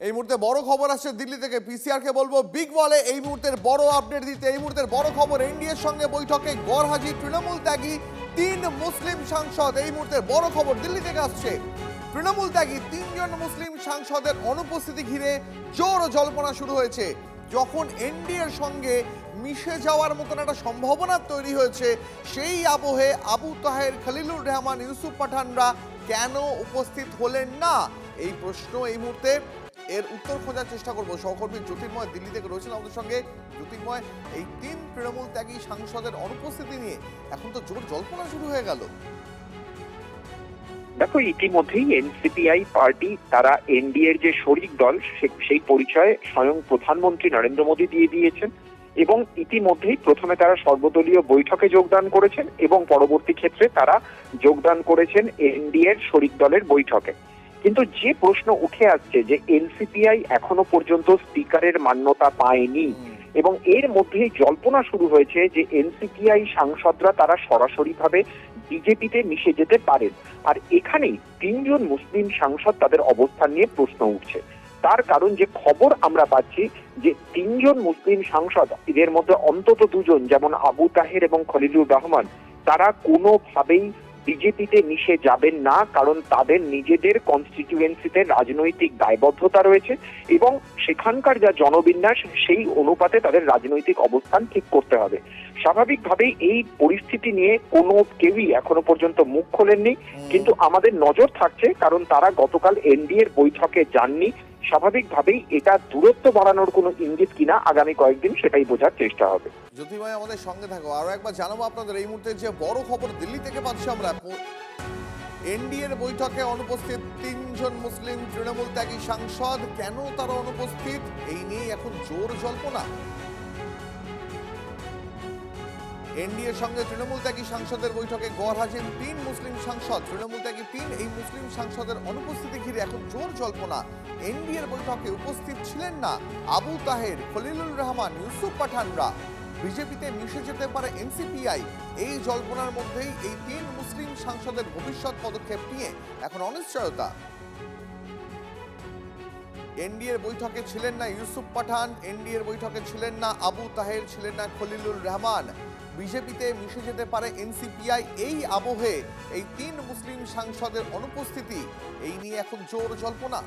এই মুহূর্তে বড় খবর আসছে দিল্লি থেকে। পিসিআর কে বলবো বিগ বলে এই মুহূর্তের বড় আপডেট দিতে। এই মুহূর্তের বড় খবর, এনডিএর সঙ্গে বৈঠকে গড়হাজির তৃণমূল ত্যাগী 3 মুসলিম সাংসদ। এই মুহূর্তের বড় খবর দিল্লি থেকে আসছে। তৃণমূল ত্যাগী 3 জন মুসলিম সাংসদের অনুপস্থিতি ঘিরে জোর জল্পনা শুরু হয়েছে। যখন এনডিএর সঙ্গে মিশে যাওয়ার মতন একটা সম্ভাবনা তৈরি হয়েছে, সেই আবহে আবু তাহের, খলিলুর রহমান, ইউসুফ পাঠানরা কেন উপস্থিত হলেন না, এই প্রশ্ন এই মুহূর্তে। এর উত্তর খোঁজার চেষ্টা করবো। সহকর্মী জ্যোতির্ময় দিল্লি থেকে রয়েছেন আমাদের সঙ্গে। জ্যোতির্ময়, এই 3 তৃণমূল ত্যাগী সাংসদের অনুপস্থিতি নিয়ে এখন তো জোর জল্পনা শুরু হয়ে গেল। দেখো, ইতিমধ্যেই এনসিপিআই পার্টি তারা এনডিএর যে শরিক দল সেই পরিচয়ে স্বয়ং প্রধানমন্ত্রী নরেন্দ্র মোদী দিয়ে দিয়েছেন এবং ইতিমধ্যেই প্রথমে তারা সর্বদলীয় বৈঠকে যোগদান করেছেন এবং পরবর্তী ক্ষেত্রে তারা যোগদান করেছেন এনডিএর শরিক দলের বৈঠকে। কিন্তু যে প্রশ্ন উঠে আসছে যে এনসিপিআই এখনো পর্যন্ত স্পিকারের মান্যতা পায়নি এবং এর মধ্যেই জল্পনা শুরু হয়েছে যে এনসিপিআই সাংসদরা তারা সরাসরিভাবে বিজেপিতে মিশে যেতে পারেন। আর এখানেই 3 জন মুসলিম সাংসদ তাদের অবস্থান নিয়ে প্রশ্ন উঠছে। তার কারণ যে খবর আমরা পাচ্ছি যে 3 জন মুসলিম সাংসদ, এদের মধ্যে অন্তত 2 জন যেমন আবু তাহের এবং খলিলুর রহমান, তারা কোনোভাবেই বিজেপিতে মিশে যাবেন না, কারণ তাদের নিজেদের কনস্টিটিউয়েন্সিতে রাজনৈতিক দায়বদ্ধতা রয়েছে এবং সেখানকার যা জনবিন্যাস সেই অনুপাতে তাদের রাজনৈতিক অবস্থান ঠিক করতে হবে। স্বাভাবিকভাবেই এই পরিস্থিতি নিয়ে কোনো কেউই এখনো পর্যন্ত মুখ খোলেননি, কিন্তু আমাদের নজর থাকছে কারণ তারা গতকাল এনডিএর বৈঠকে যাননি। স্বাভাবিকভাবেই এটা দূরত্ব বাড়ানোর কোনো ইঙ্গিত কিনা আগামী কয়েকদিন সেটাই বোঝার চেষ্টা হবে। জ্যোতির্ময়, আমাদের সঙ্গে থাকো। আরো একবার জানাবো আপনাদের এই মুহূর্তে যে বড় খবর দিল্লি থেকে পাচ্ছি আমরা। এনডিএর বৈঠকে অনুপস্থিত 3 জন মুসলিম তৃণমূল ত্যাগী সাংসদ। কেন তারা অনুপস্থিত, এই নিয়ে এখন জোর জল্পনা। এনডিএর সঙ্গে তৃণমূল ত্যাগী সাংসদের বৈঠকে গড়হাজির 3 মুসলিম সাংসদ। তৃণমূল ত্যাগী 3 এই মুসলিম সাংসদের অনুপস্থিতি ঘিরে এখন জোর জল্পনা। এনডিএর বৈঠকে উপস্থিত ছিলেন না আবু তাহের, খলিলুর রহমান, ইউসুফ পাঠানরা। বিজেপিতে মিশে যেতে পারে এনসিপিআই। এই জল্পনার মধ্যেই এই 3 মুসলিম সাংসদের ভবিষ্যৎ পদক্ষেপ নিয়ে এখন অনিশ্চয়তা। এনডিএর বৈঠকে ছিলেন না ইউসুফ পাঠান, এনডিএর বৈঠকে ছিলেন না আবু তাহের, ছিলেন না খলিলুর রহমান। বিজেপিতে মিশে যেতে পারে এনসিপিআই। এই আবহে এই 3 মুসলিম সাংসদের অনুপস্থিতি, এই নিয়ে এখন জোর জল্পনা।